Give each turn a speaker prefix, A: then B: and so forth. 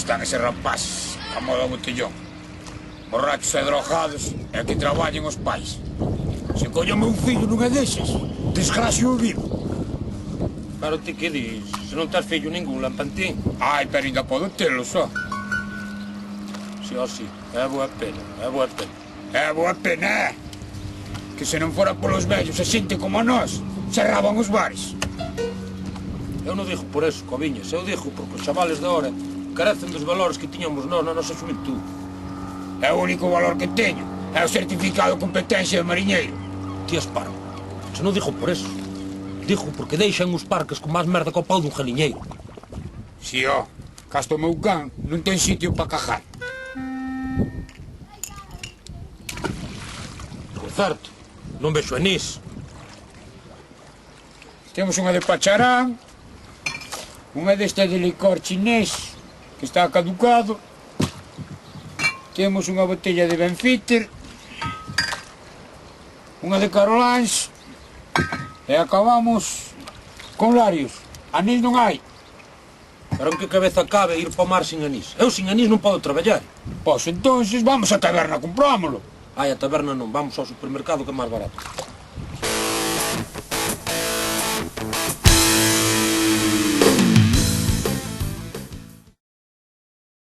A: están eses rapaces, a moda botellón. Borrachos e drogados, e que traballen os pais. Se collo o meu fillo non é deses, desgracio vivo.
B: Pero ti que dis? Se non tes fillo ningún, lampantín.
A: Ai, pero ainda podo telo só.
B: Si, ó, si, é boa pena, é boa pena.
A: É boa pena, que se non fora polos vellos e xente como nós, cerraban os bares.
B: Eu non dixo por eso, Coviñas, eu dixo porque os chavales de ahora carecen dos valores que tiñamos nós na nosa xuventud.
A: É o único valor que teño, é o certificado de competencia de mariñeiro.
B: Ti és parvo. Se non dixo por eso. Dixo porque deixan os parques con máis merda que o pau dun galiñeiro.
A: Si, ó, casto o meu can non ten sitio para cajar.
B: Por certo, non vexo anís.
A: Temos unha de pacharán, unha desta de licor chinés, que está caducado. Temos unha botella de Benfitter, unha de Carolans, e acabamos con Larios. Anís non hai.
B: Pero en que cabeza cabe ir pa o mar sin anís? Eu sin anís non podo traballar.
A: Pois entonces vamos á taberna a comprámolo.
B: Ai, a taberna non, vamos ao supermercado que é máis barato.